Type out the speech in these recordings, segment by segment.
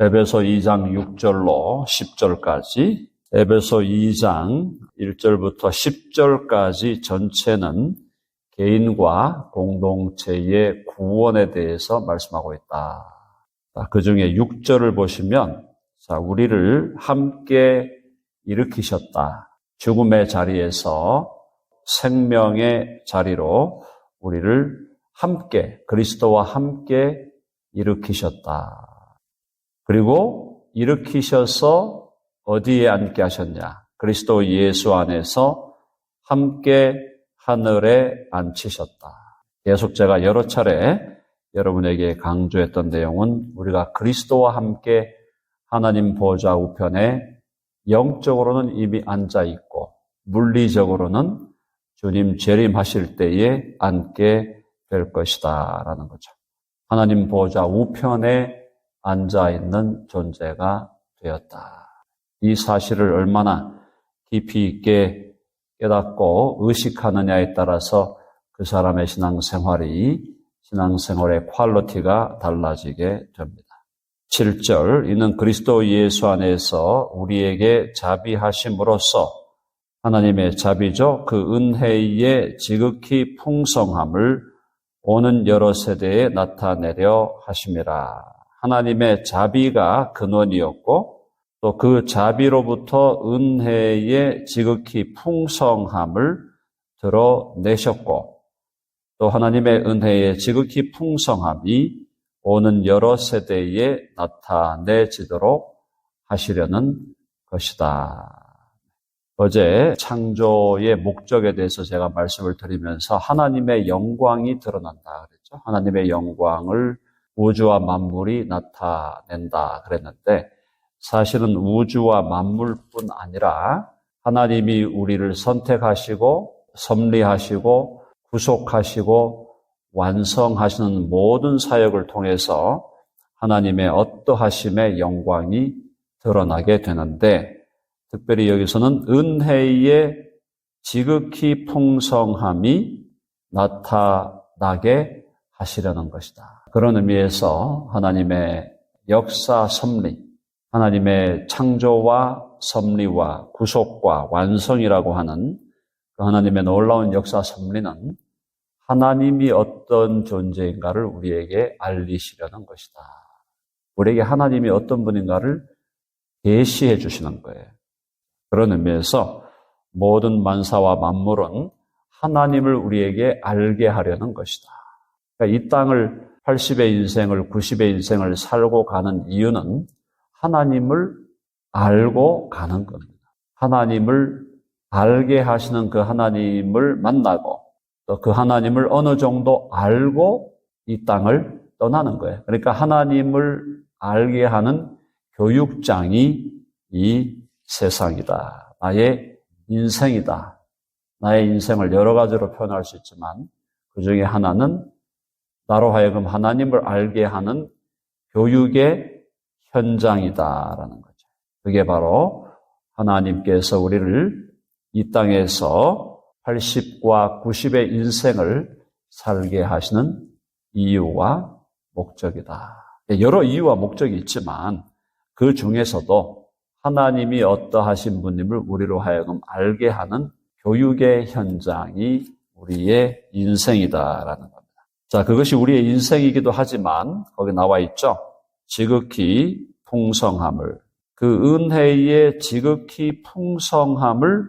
에베소 2장 6절로 10절까지, 에베소 2장 1절부터 10절까지 전체는 개인과 공동체의 구원에 대해서 말씀하고 있다. 그 중에 6절을 보시면, 우리를 함께 일으키셨다. 죽음의 자리에서 생명의 자리로 우리를 함께, 그리스도와 함께 일으키셨다. 그리고 일으키셔서 어디에 앉게 하셨냐? 그리스도 예수 안에서 함께 하늘에 앉히셨다. 계속 제가 여러 차례 여러분에게 강조했던 내용은 우리가 그리스도와 함께 하나님 보좌 우편에 영적으로는 이미 앉아 있고 물리적으로는 주님 재림하실 때에 앉게 될 것이다 라는 거죠. 하나님 보좌 우편에 앉아있는 존재가 되었다. 이 사실을 얼마나 깊이 있게 깨닫고 의식하느냐에 따라서 그 사람의 신앙생활의 퀄리티가 달라지게 됩니다. 7절, 이는 그리스도 예수 안에서 우리에게 자비하심으로써 하나님의 자비죠. 그 은혜의 지극히 풍성함을 오는 여러 세대에 나타내려 하심이라. 하나님의 자비가 근원이었고 또 그 자비로부터 은혜의 지극히 풍성함을 드러내셨고 또 하나님의 은혜의 지극히 풍성함이 오는 여러 세대에 나타내지도록 하시려는 것이다. 어제 창조의 목적에 대해서 제가 말씀을 드리면서 하나님의 영광이 드러난다 그랬죠. 하나님의 영광을 우주와 만물이 나타낸다 그랬는데 사실은 우주와 만물뿐 아니라 하나님이 우리를 선택하시고 섭리하시고 구속하시고 완성하시는 모든 사역을 통해서 하나님의 어떠하심의 영광이 드러나게 되는데 특별히 여기서는 은혜의 지극히 풍성함이 나타나게 하시려는 것이다. 그런 의미에서 하나님의 역사 섭리, 하나님의 창조와 섭리와 구속과 완성이라고 하는 그 하나님의 놀라운 역사 섭리는 하나님이 어떤 존재인가를 우리에게 알리시려는 것이다. 우리에게 하나님이 어떤 분인가를 계시해 주시는 거예요. 그런 의미에서 모든 만사와 만물은 하나님을 우리에게 알게 하려는 것이다. 그러니까 이 땅을 80의 인생을 90의 인생을 살고 가는 이유는 하나님을 알고 가는 겁니다. 하나님을 알게 하시는 그 하나님을 만나고 또 그 하나님을 어느 정도 알고 이 땅을 떠나는 거예요. 그러니까 하나님을 알게 하는 교육장이 이 세상이다. 나의 인생이다. 나의 인생을 여러 가지로 표현할 수 있지만 그 중에 하나는 나로 하여금 하나님을 알게 하는 교육의 현장이다라는 거죠. 그게 바로 하나님께서 우리를 이 땅에서 80과 90의 인생을 살게 하시는 이유와 목적이다. 여러 이유와 목적이 있지만 그 중에서도 하나님이 어떠하신 분임을 우리로 하여금 알게 하는 교육의 현장이 우리의 인생이다라는 겁니다. 자, 그것이 우리의 인생이기도 하지만 거기 나와 있죠. 지극히 풍성함을, 그 은혜의 지극히 풍성함을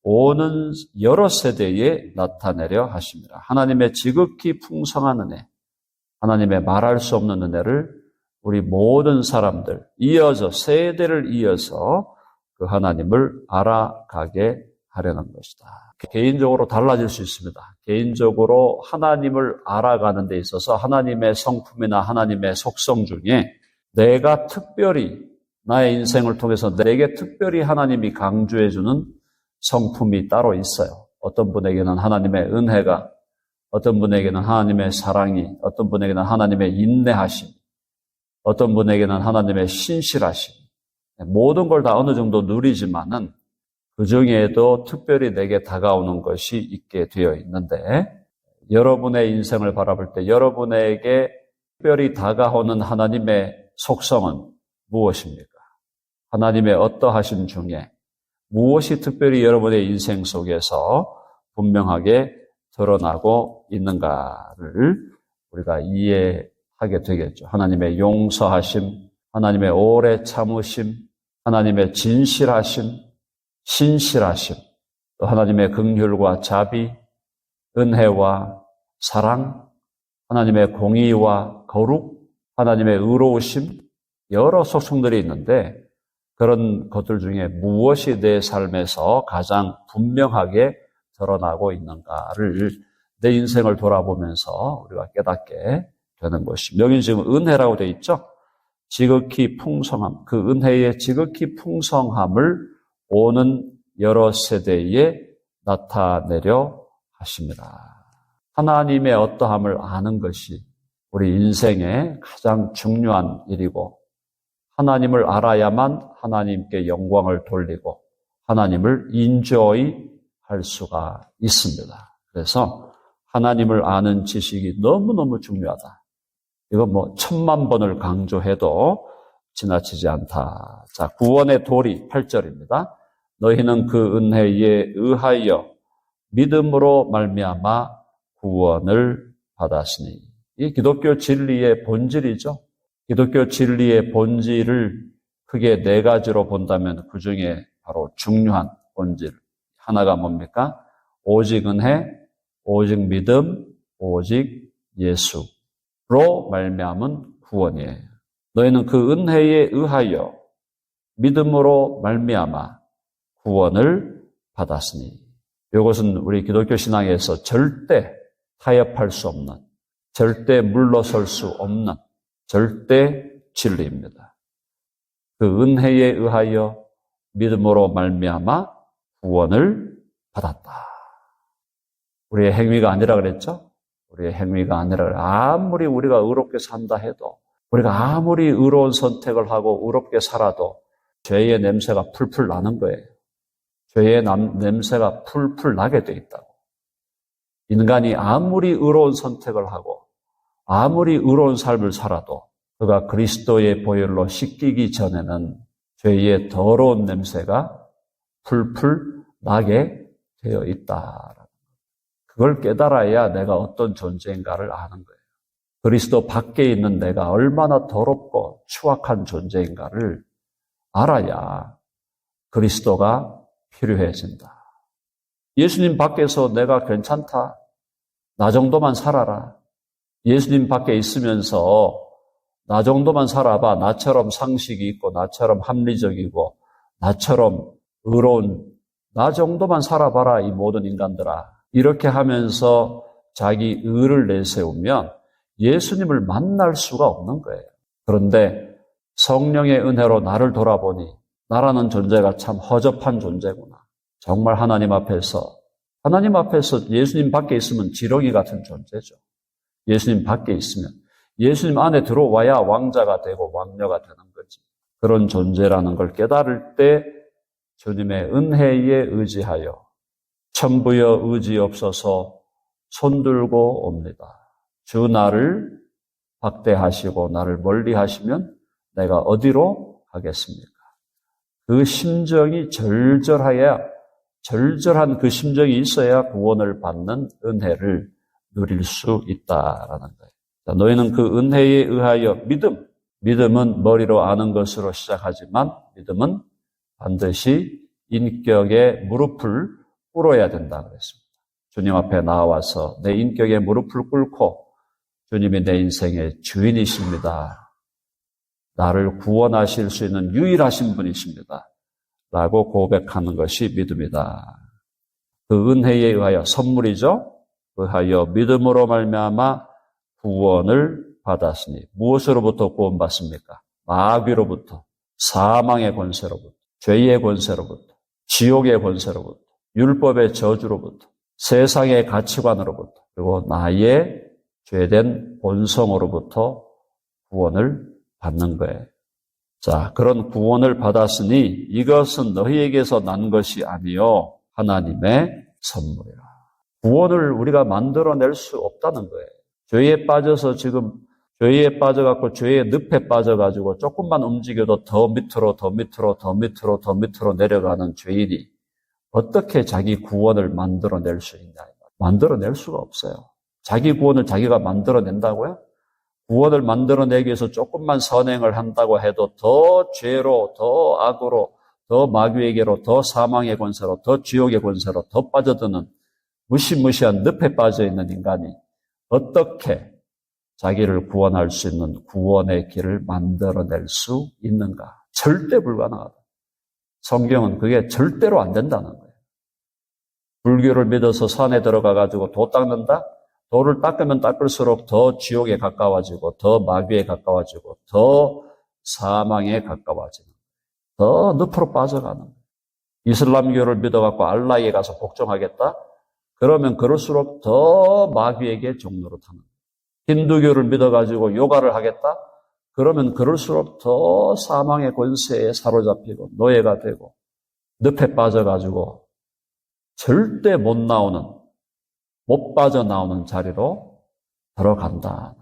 오는 여러 세대에 나타내려 하십니다. 하나님의 지극히 풍성한 은혜, 하나님의 말할 수 없는 은혜를 우리 모든 사람들, 이어서 세대를 이어서 그 하나님을 알아가게 하려는 것이다. 개인적으로 달라질 수 있습니다. 개인적으로 하나님을 알아가는 데 있어서 하나님의 성품이나 하나님의 속성 중에 내가 특별히 나의 인생을 통해서 내게 특별히 하나님이 강조해주는 성품이 따로 있어요. 어떤 분에게는 하나님의 은혜가, 어떤 분에게는 하나님의 사랑이, 어떤 분에게는 하나님의 인내하심, 어떤 분에게는 하나님의 신실하심. 모든 걸 다 어느 정도 누리지만은 그 중에도 특별히 내게 다가오는 것이 있게 되어 있는데 여러분의 인생을 바라볼 때 여러분에게 특별히 다가오는 하나님의 속성은 무엇입니까? 하나님의 어떠하심 중에 무엇이 특별히 여러분의 인생 속에서 분명하게 드러나고 있는가를 우리가 이해하게 되겠죠. 하나님의 용서하심, 하나님의 오래 참으심, 하나님의 진실하심, 신실하심, 또 하나님의 긍휼과 자비, 은혜와 사랑, 하나님의 공의와 거룩, 하나님의 의로우심, 여러 속성들이 있는데 그런 것들 중에 무엇이 내 삶에서 가장 분명하게 드러나고 있는가를 내 인생을 돌아보면서 우리가 깨닫게 되는 것입니다. 여기 지금 은혜라고 되어 있죠? 지극히 풍성함, 그 은혜의 지극히 풍성함을 오는 여러 세대에 나타내려 하십니다. 하나님의 어떠함을 아는 것이 우리 인생의 가장 중요한 일이고 하나님을 알아야만 하나님께 영광을 돌리고 하나님을 인조히 할 수가 있습니다. 그래서 하나님을 아는 지식이 너무너무 중요하다. 이건 1000만 번을 강조해도 지나치지 않다. 자, 구원의 도리 8절입니다. 너희는 그 은혜에 의하여 믿음으로 말미암아 구원을 받았으니. 이 기독교 진리의 본질이죠. 기독교 진리의 본질을 크게 4가지로 본다면 그 중에 바로 중요한 본질 하나가 뭡니까? 오직 은혜, 오직 믿음, 오직 예수로 말미암은 구원이에요. 너희는 그 은혜에 의하여 믿음으로 말미암아 구원을 받았으니. 이것은 우리 기독교 신앙에서 절대 타협할 수 없는, 절대 물러설 수 없는 절대 진리입니다. 그 은혜에 의하여 믿음으로 말미암아 구원을 받았다. 우리의 행위가 아니라 그랬죠? 우리의 행위가 아니라 아무리 우리가 의롭게 산다 해도 우리가 아무리 의로운 선택을 하고 의롭게 살아도 죄의 냄새가 풀풀 나는 거예요. 죄의 냄새가 풀풀 나게 돼 있다고. 인간이 아무리 의로운 선택을 하고 아무리 의로운 삶을 살아도 그가 그리스도의 보혈로 씻기기 전에는 죄의 더러운 냄새가 풀풀 나게 되어 있다. 그걸 깨달아야 내가 어떤 존재인가를 아는 거예요. 그리스도 밖에 있는 내가 얼마나 더럽고 추악한 존재인가를 알아야 그리스도가 필요해진다. 예수님 밖에서 내가 괜찮다. 나 정도만 살아라. 예수님 밖에 있으면서 나 정도만 살아봐. 나처럼 상식이 있고 나처럼 합리적이고 나처럼 의로운 나 정도만 살아봐라 이 모든 인간들아. 이렇게 하면서 자기 의를 내세우면 예수님을 만날 수가 없는 거예요. 그런데 성령의 은혜로 나를 돌아보니 나라는 존재가 참 허접한 존재구나. 정말 하나님 앞에서 예수님 밖에 있으면 지렁이 같은 존재죠. 예수님 밖에 있으면 예수님 안에 들어와야 왕자가 되고 왕녀가 되는 거지. 그런 존재라는 걸 깨달을 때 주님의 은혜에 의지하여 천부여 의지 없어서 손들고 옵니다. 주 나를 박대하시고 나를 멀리하시면 내가 어디로 가겠습니까? 그 심정이 절절한 그 심정이 있어야 구원을 받는 은혜를 누릴 수 있다라는 거예요. 자, 너희는 그 은혜에 의하여 믿음은 머리로 아는 것으로 시작하지만 믿음은 반드시 인격의 무릎을 꿇어야 된다 그랬습니다. 주님 앞에 나와서 내 인격의 무릎을 꿇고 주님이 내 인생의 주인이십니다. 나를 구원하실 수 있는 유일하신 분이십니다. 라고 고백하는 것이 믿음이다. 그 은혜에 의하여 선물이죠. 의하여 믿음으로 말미암아 구원을 받았으니 무엇으로부터 구원받습니까? 마귀로부터, 사망의 권세로부터, 죄의 권세로부터, 지옥의 권세로부터, 율법의 저주로부터, 세상의 가치관으로부터, 그리고 나의 죄된 본성으로부터 구원을 받는 거예요. 자, 그런 구원을 받았으니 이것은 너희에게서 난 것이 아니요 하나님의 선물이라. 구원을 우리가 만들어낼 수 없다는 거예요. 죄에 빠져서 지금 죄에 빠져갖고 죄의 늪에 빠져가지고 조금만 움직여도 더 밑으로 내려가는 죄인이 어떻게 자기 구원을 만들어낼 수 있냐. 만들어낼 수가 없어요. 자기 구원을 자기가 만들어낸다고요? 구원을 만들어내기 위해서 조금만 선행을 한다고 해도 더 죄로, 더 악으로, 더 마귀에게로, 더 사망의 권세로, 더 지옥의 권세로 더 빠져드는 무시무시한 늪에 빠져있는 인간이 어떻게 자기를 구원할 수 있는 구원의 길을 만들어낼 수 있는가? 절대 불가능하다. 성경은 그게 절대로 안 된다는 거예요. 불교를 믿어서 산에 들어가가지고 도 닦는다? 도를 닦으면 닦을수록 더 지옥에 가까워지고 더 마귀에 가까워지고 더 사망에 가까워지는 더 늪으로 빠져가는 거예요. 이슬람교를 믿어갖고 알라에 가서 복종하겠다? 그러면 그럴수록 더 마귀에게 종노릇하는 거예요. 힌두교를 믿어가지고 요가를 하겠다? 그러면 그럴수록 더 사망의 권세에 사로잡히고 노예가 되고 늪에 빠져가지고 절대 못 빠져나오는 자리로 들어간다.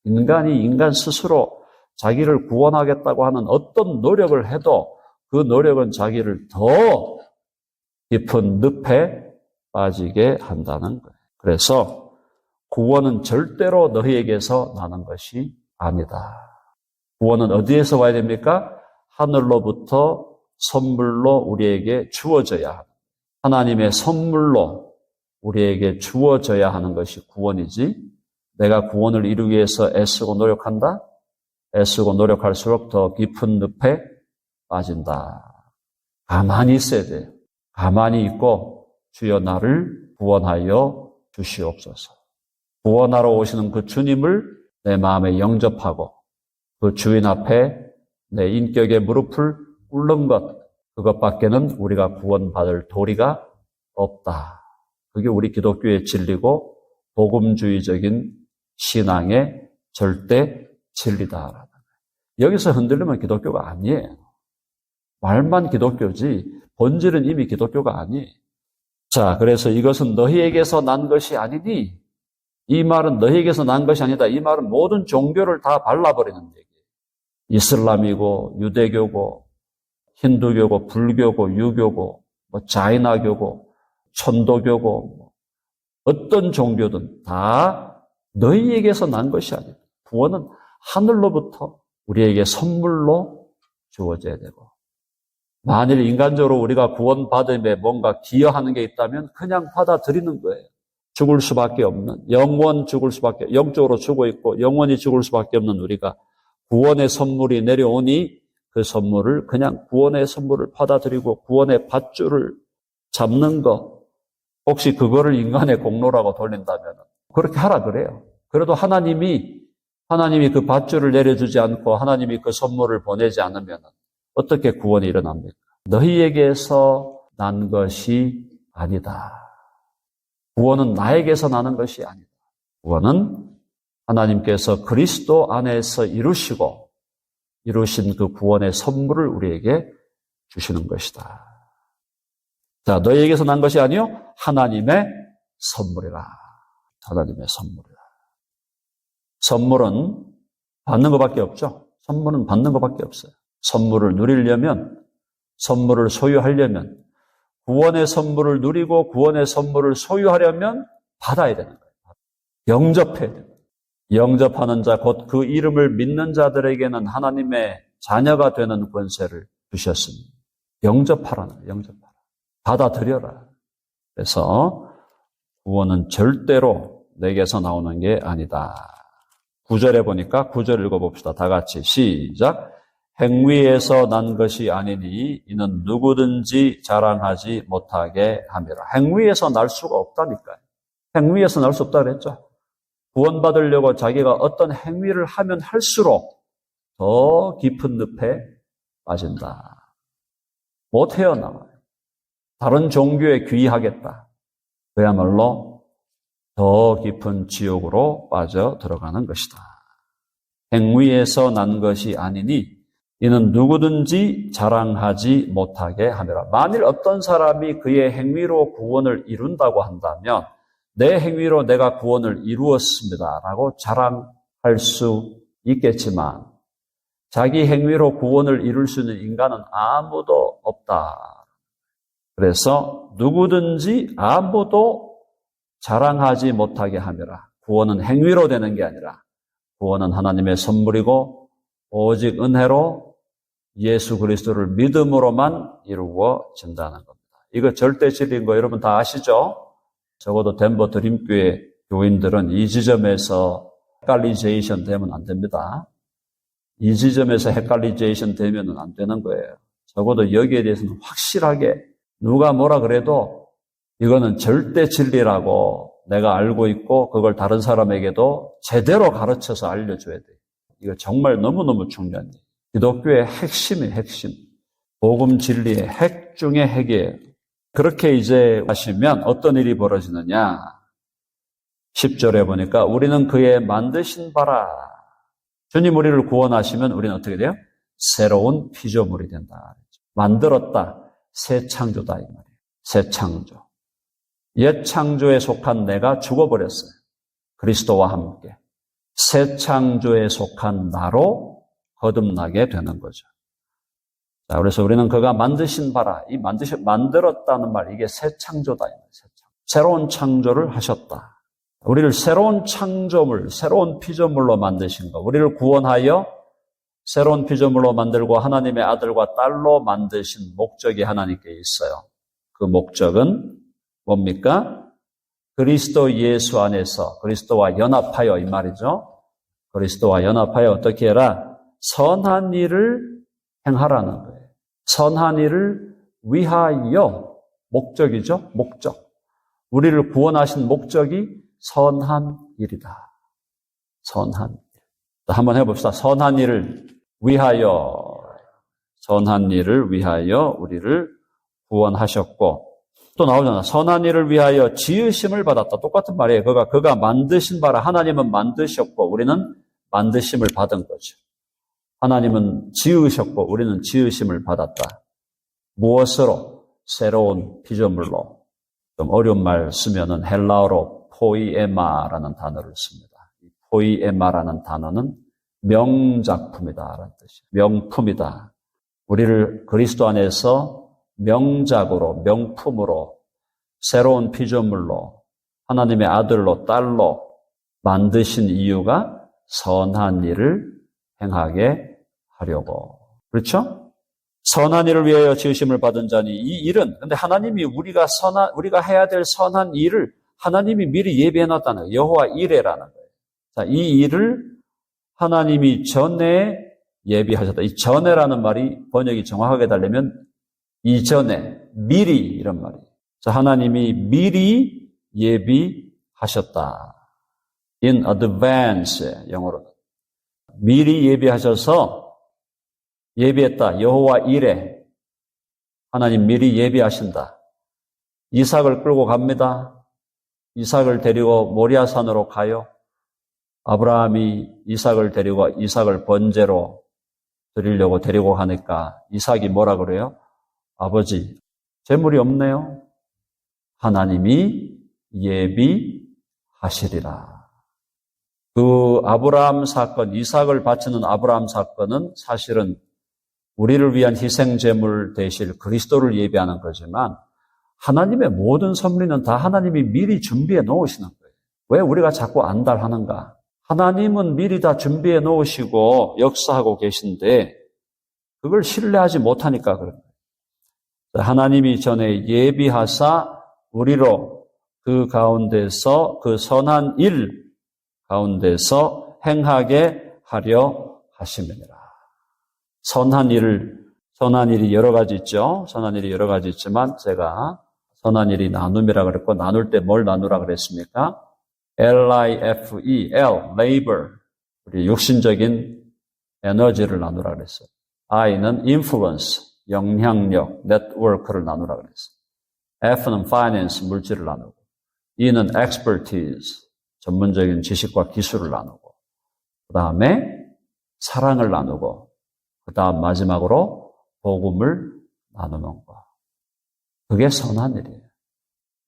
인간이 인간 스스로 자기를 구원하겠다고 하는 어떤 노력을 해도 그 노력은 자기를 더 깊은 늪에 빠지게 한다는 거예요. 그래서 구원은 절대로 너희에게서 나는 것이 아니다. 구원은 어디에서 와야 됩니까? 하늘로부터 선물로 우리에게 주어져야 합니다. 하나님의 선물로 우리에게 주어져야 하는 것이 구원이지, 내가 구원을 이루기 위해서 애쓰고 노력한다? 애쓰고 노력할수록 더 깊은 늪에 빠진다. 가만히 있어야 돼요. 가만히 있고 주여 나를 구원하여 주시옵소서. 구원하러 오시는 그 주님을 내 마음에 영접하고 그 주인 앞에 내 인격의 무릎을 꿇는 것, 그것밖에는 우리가 구원받을 도리가 없다. 그게 우리 기독교의 진리고 복음주의적인 신앙의 절대 진리다. 여기서 흔들리면 기독교가 아니에요. 말만 기독교지 본질은 이미 기독교가 아니에요. 자, 그래서 이것은 너희에게서 난 것이 아니니, 이 말은 너희에게서 난 것이 아니다. 이 말은 모든 종교를 다 발라버리는 얘기예요. 이슬람이고 유대교고 힌두교고 불교고 유교고 자이나교고 천도교고 어떤 종교든 다 너희에게서 난 것이 아니다. 구원은 하늘로부터 우리에게 선물로 주어져야 되고, 만일 인간적으로 우리가 구원받음에 뭔가 기여하는 게 있다면 그냥 받아들이는 거예요. 죽을 수밖에 없는, 영적으로 죽어 있고 영원히 죽을 수밖에 없는 우리가 구원의 선물이 내려오니 그 선물을 그냥 구원의 선물을 받아들이고 구원의 밧줄을 잡는 거, 혹시 그거를 인간의 공로라고 돌린다면 그렇게 하라 그래요. 그래도 하나님이 그 밧줄을 내려주지 않고 하나님이 그 선물을 보내지 않으면 어떻게 구원이 일어납니까? 너희에게서 난 것이 아니다. 구원은 나에게서 나는 것이 아니다. 구원은 하나님께서 그리스도 안에서 이루신 그 구원의 선물을 우리에게 주시는 것이다. 자, 너희에게서 난 것이 아니요 하나님의 선물이라. 하나님의 선물이라. 선물은 받는 것밖에 없죠. 선물은 받는 것밖에 없어요. 선물을 누리려면, 선물을 소유하려면, 구원의 선물을 누리고 구원의 선물을 소유하려면 받아야 되는 거예요. 영접해야 돼요. 영접하는 자, 곧 그 이름을 믿는 자들에게는 하나님의 자녀가 되는 권세를 주셨습니다. 영접하라는 거예요. 영접하라. 받아들여라. 그래서 구원은 절대로 내게서 나오는 게 아니다. 9절에 보니까 9절 읽어봅시다. 다 같이 시작. 행위에서 난 것이 아니니 이는 누구든지 자랑하지 못하게 함이라. 행위에서 날 수가 없다니까요. 행위에서 날 수 없다 그랬죠. 구원받으려고 자기가 어떤 행위를 하면 할수록 더 깊은 늪에 빠진다. 못 헤어나와요. 다른 종교에 귀의하겠다. 그야말로 더 깊은 지옥으로 빠져 들어가는 것이다. 행위에서 난 것이 아니니 이는 누구든지 자랑하지 못하게 함이라. 만일 어떤 사람이 그의 행위로 구원을 이룬다고 한다면 내 행위로 내가 구원을 이루었습니다 라고 자랑할 수 있겠지만 자기 행위로 구원을 이룰 수 있는 인간은 아무도 없다. 그래서 누구든지 아무도 자랑하지 못하게 함이라. 구원은 행위로 되는 게 아니라 구원은 하나님의 선물이고 오직 은혜로 예수 그리스도를 믿음으로만 이루어진다는 겁니다. 이거 절대 진리인 거 여러분 다 아시죠? 적어도 덴버 드림교회 교인들은 이 지점에서 헷갈리제이션 되면 안 됩니다. 이 지점에서 헷갈리제이션 되면 안 되는 거예요. 적어도 여기에 대해서는 확실하게 누가 뭐라 그래도 이거는 절대 진리라고 내가 알고 있고 그걸 다른 사람에게도 제대로 가르쳐서 알려줘야 돼요. 이거 정말 너무너무 중요한 일이에요. 기독교의 핵심이에요, 핵심. 복음 진리의 핵 중의 핵이에요. 그렇게 이제 하시면 어떤 일이 벌어지느냐. 10절에 보니까 우리는 그의 만드신 바라. 주님 우리를 구원하시면 우리는 어떻게 돼요? 새로운 피조물이 된다. 만들었다. 새 창조다 이 말이에요. 새 창조. 옛 창조에 속한 내가 죽어버렸어요. 그리스도와 함께. 새 창조에 속한 나로 거듭나게 되는 거죠. 자, 그래서 우리는 그가 만드신 바라. 이 만들었다는 말, 이게 새 창조다. 새로운 창조를 하셨다. 우리를 새로운 창조물, 새로운 피조물로 만드신 것. 우리를 구원하여 새로운 피조물로 만들고 하나님의 아들과 딸로 만드신 목적이 하나님께 있어요. 그 목적은 뭡니까? 그리스도 예수 안에서 그리스도와 연합하여 이 말이죠. 그리스도와 연합하여 어떻게 해라? 선한 일을 행하라는 거예요. 선한 일을 위하여 목적이죠. 목적. 우리를 구원하신 목적이 선한 일이다. 선한 일. 한번 해봅시다. 선한 일을 위하여, 선한 일을 위하여 우리를 구원하셨고, 또 나오잖아. 선한 일을 위하여 지으심을 받았다. 똑같은 말이에요. 그가 만드신 바라. 하나님은 만드셨고, 우리는 만드심을 받은 거죠. 하나님은 지으셨고, 우리는 지으심을 받았다. 무엇으로? 새로운 피조물로. 좀 어려운 말 쓰면은 헬라어로 포이에마라는 단어를 씁니다. 포이에마라는 단어는 명작품이다라는 뜻이에요. 명품이다. 우리를 그리스도 안에서 명작으로, 명품으로, 새로운 피조물로, 하나님의 아들로, 딸로 만드신 이유가 선한 일을 행하게 하려고. 그렇죠? 선한 일을 위하여 지으심을 받은 자니 이 일은, 근데 하나님이 우리가 해야 될 선한 일을 하나님이 미리 예비해 놨다는 거예요. 여호와 이레라는 거예요. 자, 이 일을 하나님이 전에 예비하셨다. 이 전에라는 말이 번역이 정확하게 달려면 이전에, 미리 이런 말이에요. 자, 하나님이 미리 예비하셨다. In advance, 영어로. 미리 예비하셔서 예비했다. 여호와 이레. 하나님 미리 예비하신다. 이삭을 끌고 갑니다. 이삭을 데리고 모리아산으로 가요. 아브라함이 이삭을 데리고 이삭을 번제로 드리려고 데리고 가니까 이삭이 뭐라 그래요? 아버지, 재물이 없네요. 하나님이 예비하시리라. 그 아브라함 사건, 이삭을 바치는 아브라함 사건은 사실은 우리를 위한 희생 제물 되실 그리스도를 예비하는 거지만 하나님의 모든 섭리는 다 하나님이 미리 준비해 놓으시는 거예요. 왜 우리가 자꾸 안달하는가? 하나님은 미리 다 준비해 놓으시고 역사하고 계신데 그걸 신뢰하지 못하니까 그런 거예요. 하나님이 전에 예비하사 우리로 그 가운데서 그 선한 일 가운데서 행하게 하려 하심이니라. 선한 일이 여러 가지 있죠. 선한 일이 여러 가지 있지만 제가 선한 일이 나눔이라 그랬고 나눌 때 뭘 나누라 그랬습니까? L-I-F-E, labor. 우리 육신적인 에너지를 나누라 그랬어요. I는 influence, 영향력, network를 나누라 그랬어요. F는 finance, 물질을 나누고, E는 expertise, 전문적인 지식과 기술을 나누고, 그 다음에 사랑을 나누고, 그 다음 마지막으로 복음을 나누는 거. 그게 선한 일이에요.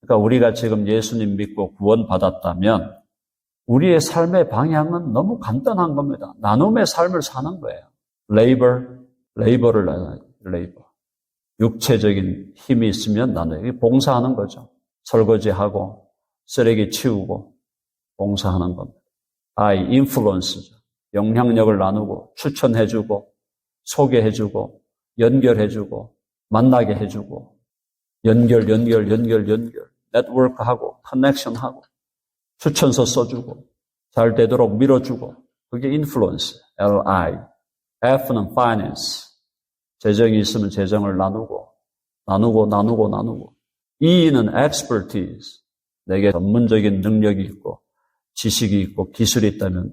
그러니까 우리가 지금 예수님 믿고 구원받았다면 우리의 삶의 방향은 너무 간단한 겁니다. 나눔의 삶을 사는 거예요. 레이버를 나눠요. 레이버. 육체적인 힘이 있으면 나눠요. 봉사하는 거죠. 설거지하고 쓰레기 치우고 봉사하는 겁니다. 인플루언스죠. 영향력을 나누고 추천해주고 소개해주고 연결해주고 만나게 해주고 연결 네트워크하고 커넥션하고 추천서 써주고 잘 되도록 밀어주고 그게 인플루언스. LI. F는 finance. 재정이 있으면 재정을 나누고 E는 expertise. 내게 전문적인 능력이 있고 지식이 있고 기술이 있다면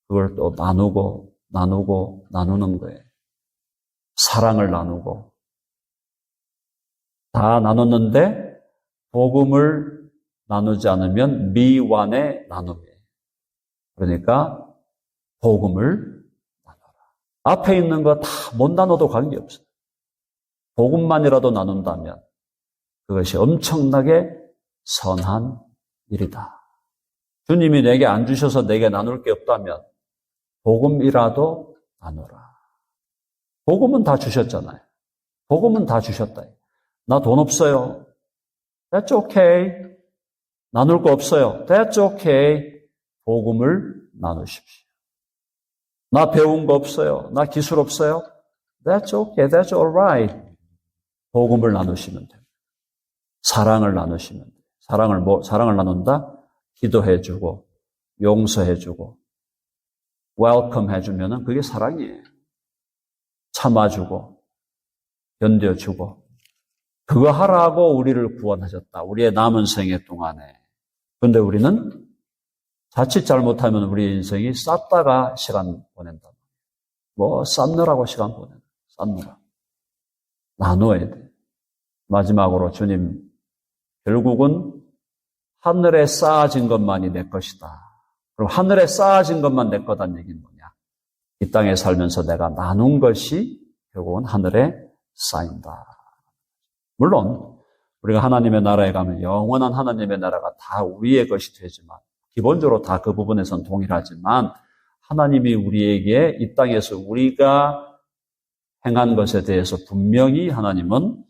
그걸 또 나누는 거예요. 사랑을 나누고 다 나눴는데 복음을 나누지 않으면 미완의 나눔이에요. 그러니까 복음을 나눠라. 앞에 있는 거 다 못 나눠도 관계없어요. 복음만이라도 나눈다면 그것이 엄청나게 선한 일이다. 주님이 내게 안 주셔서 내게 나눌 게 없다면 복음이라도 나누라. 복음은 다 주셨잖아요. 복음은 다 주셨다. 나 돈 없어요. That's okay. 나눌 거 없어요. That's okay. 복음을 나누십시오. 나 배운 거 없어요. 나 기술 없어요. That's okay. That's all right. 복음을 나누시면 돼요. 사랑을 나누시면 돼요. 사랑을 나눈다? 기도해주고, 용서해주고, 웰컴 해주면은 그게 사랑이에요. 참아주고, 견뎌주고, 그거 하라고 우리를 구원하셨다. 우리의 남은 생애 동안에. 그런데 우리는 자칫 잘못하면 우리 인생이 쌌다가 시간 보낸다. 쌌느라고 시간 보낸다. 쌌느라. 나누어야 돼. 마지막으로 주님, 결국은 하늘에 쌓아진 것만이 내 것이다. 그럼 하늘에 쌓아진 것만 내 거다는 얘기는 뭐냐? 이 땅에 살면서 내가 나눈 것이 결국은 하늘에 쌓인다. 물론 우리가 하나님의 나라에 가면 영원한 하나님의 나라가 다 우리의 것이 되지만 기본적으로 다 그 부분에선 동일하지만 하나님이 우리에게 이 땅에서 우리가 행한 것에 대해서 분명히 하나님은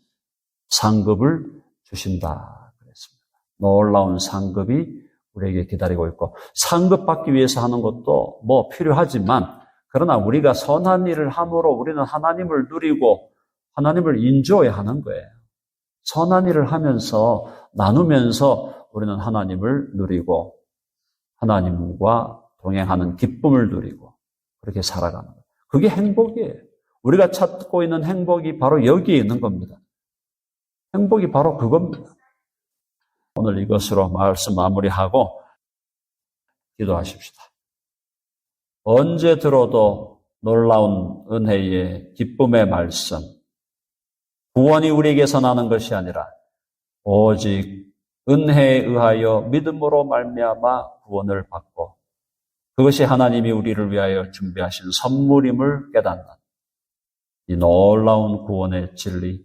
상급을 주신다 그랬습니다. 놀라운 상급이 우리에게 기다리고 있고 상급 받기 위해서 하는 것도 필요하지만 그러나 우리가 선한 일을 함으로 우리는 하나님을 누리고 하나님을 인조해하는 거예요. 선한 일을 하면서 나누면서 우리는 하나님을 누리고 하나님과 동행하는 기쁨을 누리고 그렇게 살아가는 거예요. 그게 행복이에요. 우리가 찾고 있는 행복이 바로 여기에 있는 겁니다. 행복이 바로 그겁니다. 오늘 이것으로 말씀 마무리하고 기도하십시다. 언제 들어도 놀라운 은혜의 기쁨의 말씀, 구원이 우리에게서 나는 것이 아니라 오직 은혜에 의하여 믿음으로 말미암아 구원을 받고 그것이 하나님이 우리를 위하여 준비하신 선물임을 깨닫는 이 놀라운 구원의 진리,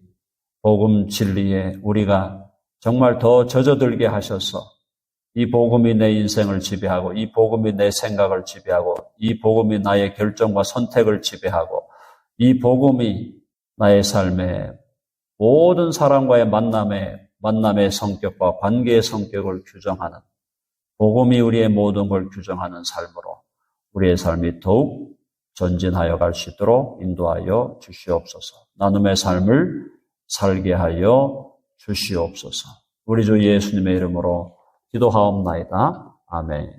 복음 진리에 우리가 정말 더 젖어들게 하셔서 이 복음이 내 인생을 지배하고 이 복음이 내 생각을 지배하고 이 복음이 나의 결정과 선택을 지배하고 이 복음이 나의 삶에 모든 사람과의 만남의 성격과 관계의 성격을 규정하는 복음이 우리의 모든 걸 규정하는 삶으로 우리의 삶이 더욱 전진하여 갈 수 있도록 인도하여 주시옵소서. 나눔의 삶을 살게 하여 주시옵소서. 우리 주 예수님의 이름으로 기도하옵나이다. 아멘.